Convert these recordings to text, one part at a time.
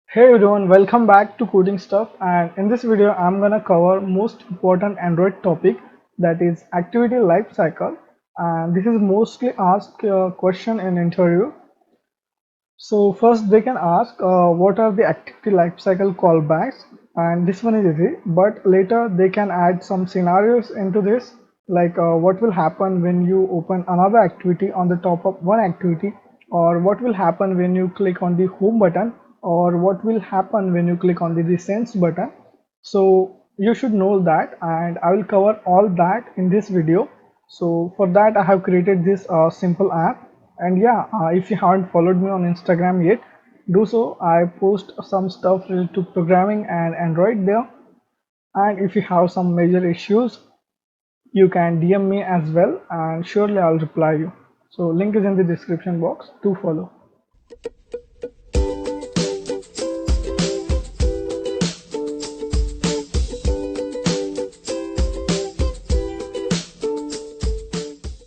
Hey everyone, welcome back to Coding Stuff, and in this video I'm gonna cover most important Android topic, that is activity life cycle. And this is mostly asked question in interview. So first they can ask what are the activity lifecycle callbacks, and this one is easy, but later they can add some scenarios into this, like what will happen when you open another activity on the top of one activity, or what will happen when you click on the home button, or what will happen when you click on the recents button. So you should know that, and I will cover all that in this video. So for that I have created this simple app. And yeah, if you haven't followed me on Instagram yet, do so. I post some stuff related to programming and Android there. And if you have some major issues, you can DM me as well, and surely I'll reply you. So link is in the description box to follow.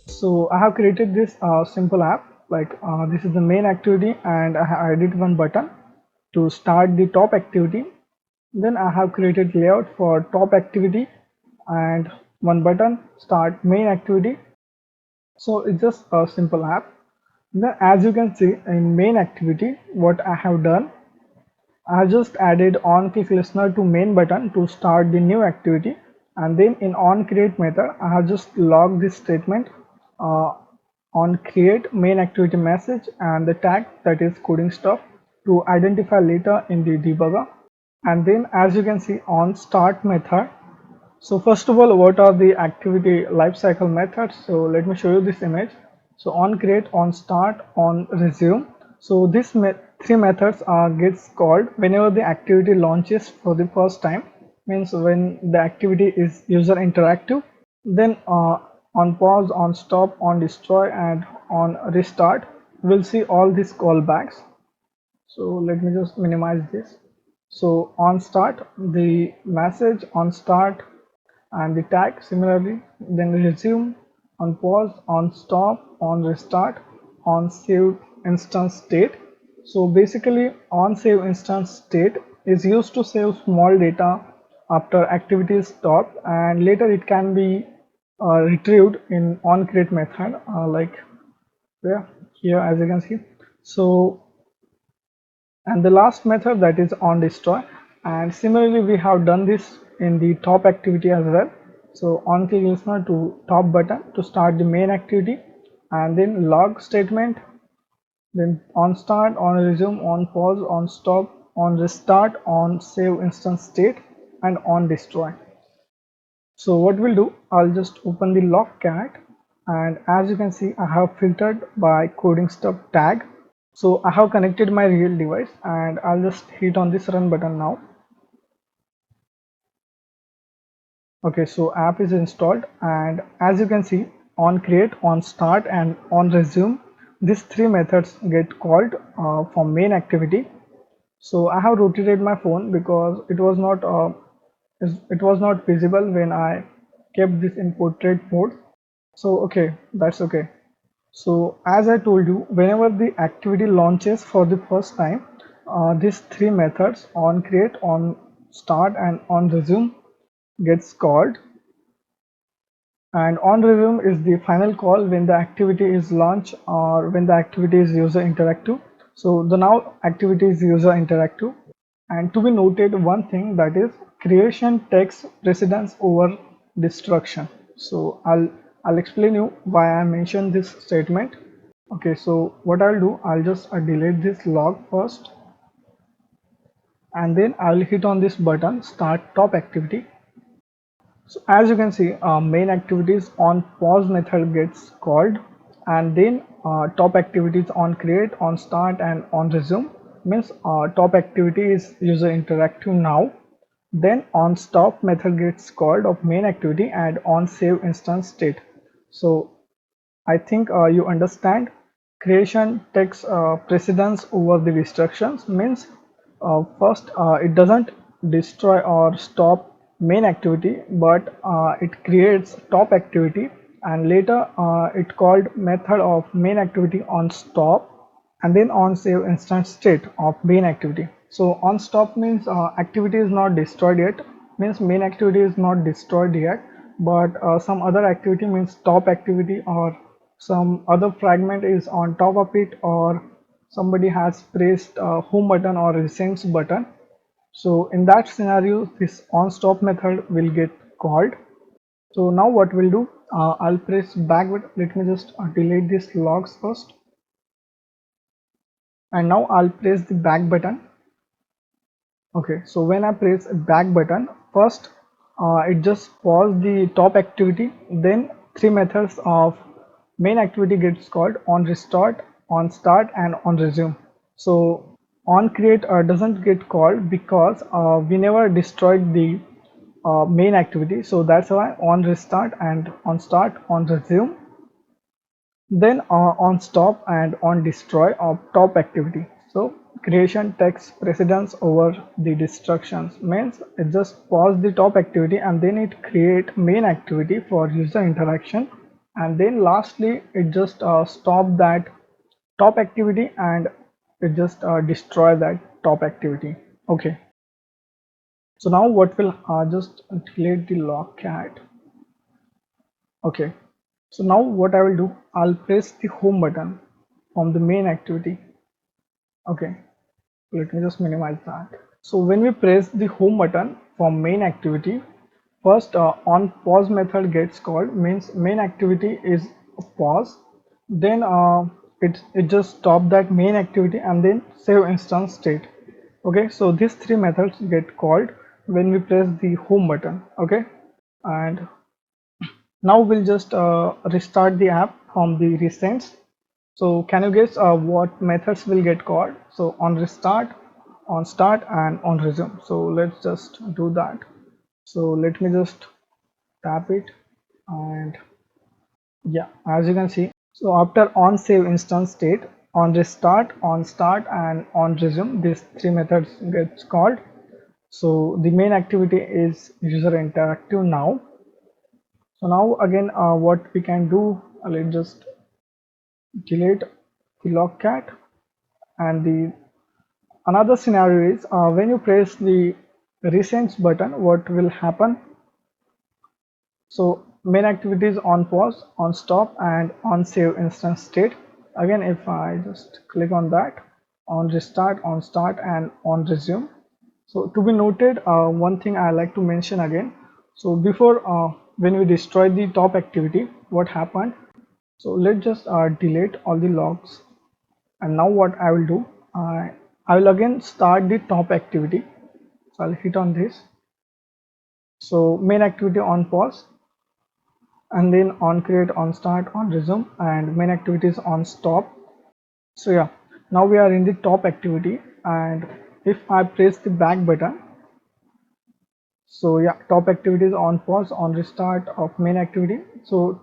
So I have created this simple app, like this is the main activity, and I have added one button to start the top activity. Then I have created layout for top activity and one button start main activity. So it's just a simple app. Then as you can see in main activity, what I have done, I have just added on click listener to main button to start the new activity, and then in on create method I have just logged this statement uh, on create main activity message and the tag, that is coding stuff, to identify later in the debugger. And then as you can see on start method, so first of all, what are the activity lifecycle methods? So let me show you this image. So on create, on start, on resume. So these three methods are gets called whenever the activity launches for the first time, means when the activity is user interactive. Then on pause, on stop, on destroy, and on restart, we'll see all these callbacks. So let me just minimize this. So on start, the message on start and the tag similarly, then resume, on pause, on stop, on restart, on save instance state. So basically on save instance state is used to save small data after activity is stopped, and later it can be retrieved in on create method, like there, here as you can see. So and the last method, that is on destroy, and similarly we have done this in the top activity as well. So on click listener to top button to start the main activity, and then log statement, then on start, on resume, on pause, on stop, on restart, on save instance state, and on destroy. So what we'll do, I'll just open the logcat, and as you can see I have filtered by coding stuff tag. So I have connected my real device, and I'll just hit on this run button now. Okay, so app is installed, and as you can see on create, on start, and on resume, these three methods get called for main activity. So I have rotated my phone because it was not visible when I kept this in portrait mode. So okay, that's okay. So as I told you, whenever the activity launches for the first time, these three methods on create, on start, and on resume gets called. And on resume is the final call when the activity is launched or when the activity is user interactive. So the now activity is user interactive. And to be noted one thing, that is creation takes precedence over destruction. So I'll explain you why I mentioned this statement. Okay, so what I'll do, I'll just delete this log first, and then I'll hit on this button start top activity. So as you can see, main activities on pause method gets called, and then top activities on create, on start, and on resume, means top activity is user interactive now. Then on stop method gets called of main activity, and on save instance state. So I think you understand. Creation takes precedence over the destructions, means first it doesn't destroy or stop main activity, but it creates top activity, and later it called method of main activity on stop, and then on save instance state of main activity. So on stop means activity is not destroyed yet, means main activity is not destroyed yet, but some other activity means top activity or some other fragment is on top of it, or somebody has pressed home button or resends button. So in that scenario, this on stop method will get called. So now what we'll do, I'll press back button. Let me just delete these logs first, and now I'll press the back button. Okay, so when I press back button, first it just pause the top activity, then three methods of main activity gets called: on restart, on start, and on resume. So on create doesn't get called because we never destroyed the main activity, so that's why on restart and on start, on resume, then on stop and on destroy of top activity. So creation takes precedence over the destructions, means it just pause the top activity and then it create main activity for user interaction, and then lastly it just stop that top activity and it just destroy that top activity. Okay, so now what will just delete the log cat. Okay, so now what I will do, I'll press the home button from the main activity. Okay, let me just minimize that. So when we press the home button from main activity, first on pause method gets called, means main activity is pause, then it just stop that main activity and then save instance state. Okay, so these three methods get called when we press the home button. Okay, and now we'll just restart the app from the recents. So can you guess what methods will get called? So on restart, on start, and on resume. So let's just do that. So let me just tap it, and yeah, as you can see, so after on save instance state, on restart, on start, and on resume, these three methods gets called. So the main activity is user interactive now. So now again, what we can do, let's just delete the logcat, and the another scenario is when you press the recents button, what will happen? So main activities on pause, on stop, and on save instance state. Again, if I just click on that, on restart, on start, and on resume. So to be noted, one thing I like to mention again. So before when we destroy the top activity, what happened? So let's just delete all the logs, and now what I will do, I will again start the top activity. So I'll hit on this. So main activity on pause, and then on create, on start, on resume, and main activities on stop. So yeah, now we are in the top activity, and if I press the back button, so yeah, top activities on pause, on restart of main activity. So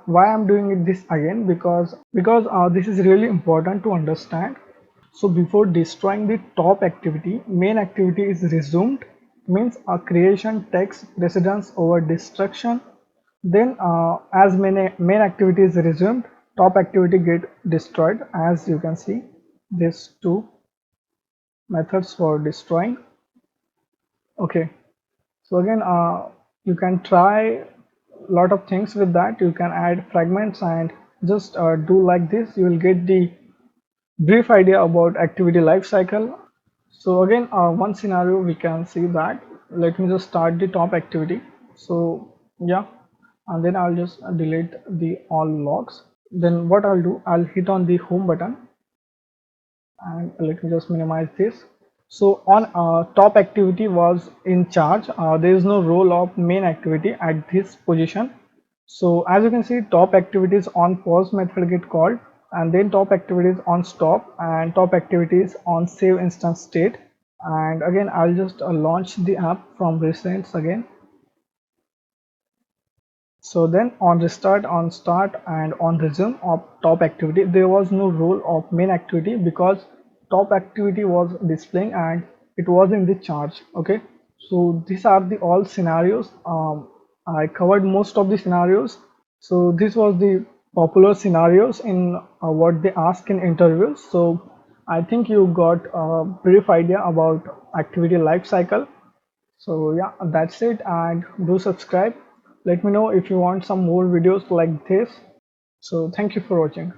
why I'm doing this again, because this is really important to understand. So before destroying the top activity, main activity is resumed, means a creation takes precedence over destruction. Then as main activity is resumed, top activity get destroyed, as you can see these two methods for destroying. Okay, so again you can try a lot of things with that. You can add fragments and just do like this. You will get the brief idea about activity life cycle. So again, one scenario we can see that. Let me just start the top activity. So yeah, and then I'll just delete the all logs. Then what I'll do, I'll hit on the home button, and let me just minimize this. So on top activity was in charge. There is no role of main activity at this position. So as you can see, top activities on pause method get called, and then top activities on stop, and top activities on save instance state. And again, I'll just launch the app from recents again. So then on restart, on start, and on resume of top activity, there was no role of main activity because top activity was displaying and it was in the charge. Okay, so these are the all scenarios. I covered most of the scenarios. So this was the popular scenarios in what they ask in interviews. So I think you got a brief idea about activity life cycle. So yeah, that's it, and do subscribe. Let me know if you want some more videos like this. So thank you for watching.